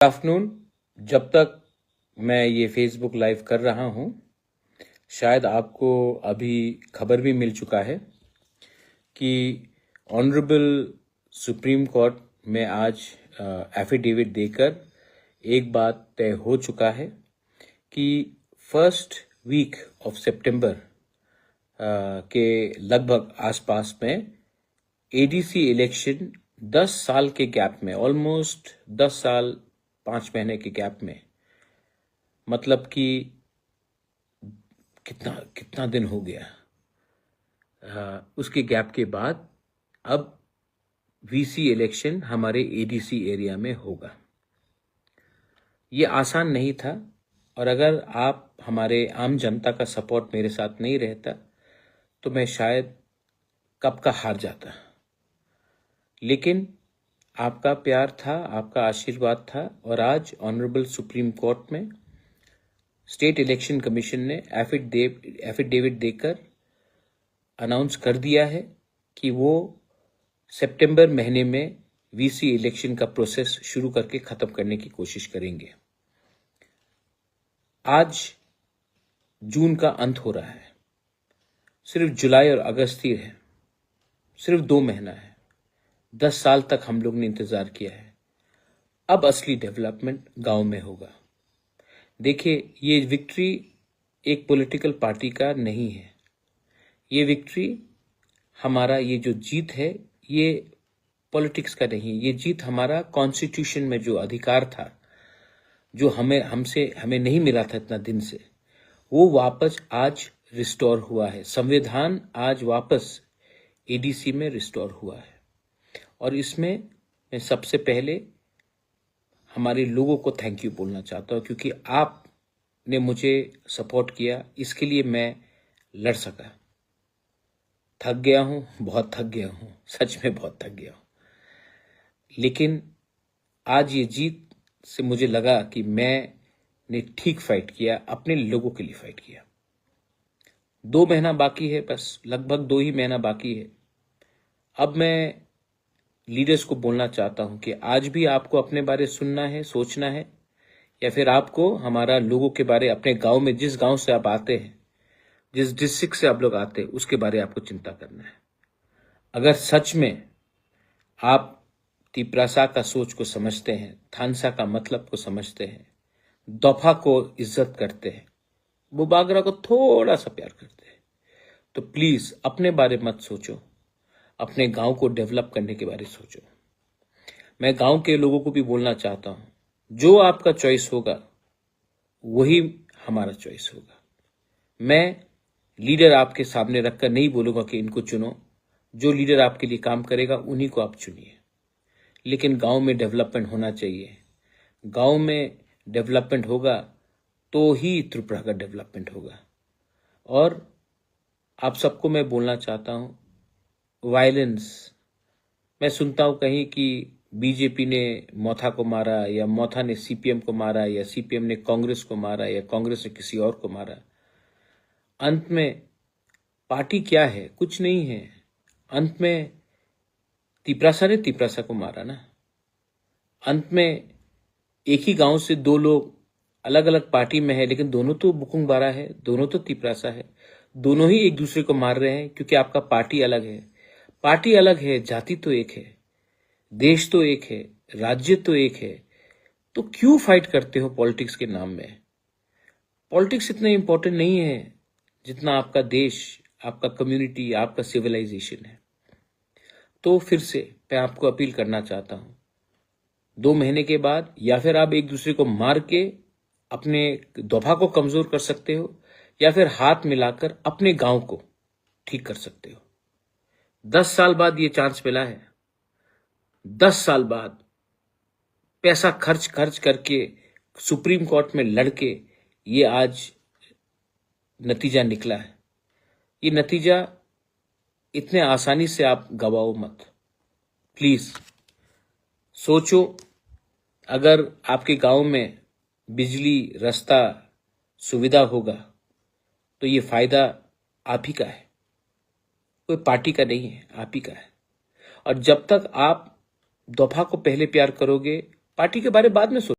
Afternoon. जब तक मैं ये फेसबुक लाइव कर रहा हूँ, शायद आपको अभी खबर भी मिल चुका है कि ऑनरेबल सुप्रीम कोर्ट में आज एफिडेविट देकर एक बात तय हो चुका है कि फर्स्ट वीक ऑफ सितंबर के लगभग आसपास में एडीसी इलेक्शन 10 साल के गैप में, ऑलमोस्ट 10 साल 5 महीने के गैप में, मतलब कि कितना दिन हो गया, उसके गैप के बाद अब वीसी इलेक्शन हमारे एडीसी एरिया में होगा। ये आसान नहीं था और अगर आप हमारे आम जनता का सपोर्ट मेरे साथ नहीं रहता तो मैं शायद कब का हार जाता। लेकिन आपका प्यार था, आपका आशीर्वाद था और आज ऑनरेबल सुप्रीम कोर्ट में स्टेट इलेक्शन कमीशन ने एफिडेविट देकर अनाउंस कर दिया है कि वो सितंबर महीने में वीसी इलेक्शन का प्रोसेस शुरू करके खत्म करने की कोशिश करेंगे। आज जून का अंत हो रहा है, सिर्फ जुलाई और अगस्त ही है, सिर्फ 2 महीना है। 10 साल तक हम लोग ने इंतजार किया है। अब असली डेवलपमेंट गांव में होगा। देखिए, ये विक्ट्री एक पॉलिटिकल पार्टी का नहीं है। ये विक्ट्री हमारा, ये जो जीत है, ये पॉलिटिक्स का नहीं। ये जीत हमारा कॉन्स्टिट्यूशन में जो अधिकार था, जो हमें नहीं मिला था इतना दिन से, वो वापस आज रिस्टोर हुआ है। संविधान आज वापस एडीसी में रिस्टोर हुआ है और इसमें मैं सबसे पहले हमारे लोगों को थैंक यू बोलना चाहता हूं, क्योंकि आपने मुझे सपोर्ट किया, इसके लिए मैं लड़ सका। थक गया हूं, बहुत थक गया हूं, सच में बहुत थक गया हूं। लेकिन आज ये जीत से मुझे लगा कि मैंने ठीक फाइट किया, अपने लोगों के लिए फाइट किया। 2 महीना बाकी है, बस लगभग 2 ही महीना बाकी है। अब मैं लीडर्स को बोलना चाहता हूं कि आज भी आपको अपने बारे सुनना है, सोचना है, या फिर आपको हमारा लोगों के बारे, अपने गांव में, जिस गांव से आप आते हैं, जिस डिस्ट्रिक्ट से आप लोग आते हैं, उसके बारे आपको चिंता करना है। अगर सच में आप तिप्रासा का सोच को समझते हैं, थानसा का मतलब को समझते हैं, दोफा को इज्जत करते हैं, बुबागरा को थोड़ा सा प्यार करते हैं, तो प्लीज अपने बारे मत सोचो, अपने गांव को डेवलप करने के बारे सोचो। मैं गांव के लोगों को भी बोलना चाहता हूं, जो आपका चॉइस होगा वही हमारा चॉइस होगा। मैं लीडर आपके सामने रखकर नहीं बोलूंगा कि इनको चुनो। जो लीडर आपके लिए काम करेगा उन्हीं को आप चुनिए। लेकिन गांव में डेवलपमेंट होना चाहिए। गांव में डेवलपमेंट होगा तो ही त्रिपुरा का डेवलपमेंट होगा। और आप सबको मैं बोलना चाहता हूं, वायलेंस, मैं सुनता हूं कहीं कि बीजेपी ने मोथा को मारा, या मोथा ने सीपीएम को मारा, या सीपीएम ने कांग्रेस को मारा, या कांग्रेस ने किसी और को मारा। अंत में पार्टी क्या है? कुछ नहीं है। अंत में तिप्रासा ने तिप्रासा को मारा ना। अंत में एक ही गांव से 2 लोग अलग अलग पार्टी में है, लेकिन दोनों तो बुकुंग बारा है, दोनों तो तिप्रासा है, दोनों ही एक दूसरे को मार रहे हैं, क्योंकि आपका पार्टी अलग है। पार्टी अलग है, जाति तो एक है, देश तो एक है, राज्य तो एक है, तो क्यों फाइट करते हो पॉलिटिक्स के नाम में? पॉलिटिक्स इतना इंपॉर्टेंट नहीं है जितना आपका देश, आपका कम्युनिटी, आपका सिविलाइजेशन है। तो फिर से मैं आपको अपील करना चाहता हूं, 2 महीने के बाद या फिर आप एक दूसरे को मार के अपने दोफा को कमजोर कर सकते हो, या फिर हाथ मिलाकर अपने गांव को ठीक कर सकते हो। 10 साल बाद ये चांस मिला है। 10 साल बाद पैसा खर्च करके सुप्रीम कोर्ट में लड़के ये आज नतीजा निकला है। ये नतीजा इतने आसानी से आप गवाओ मत। प्लीज सोचो, अगर आपके गांव में बिजली, रास्ता, सुविधा होगा तो ये फायदा आप ही का है, कोई पार्टी का नहीं है, आप ही का है। और जब तक आप दोफा को पहले प्यार करोगे, पार्टी के बारे बाद में सोचो।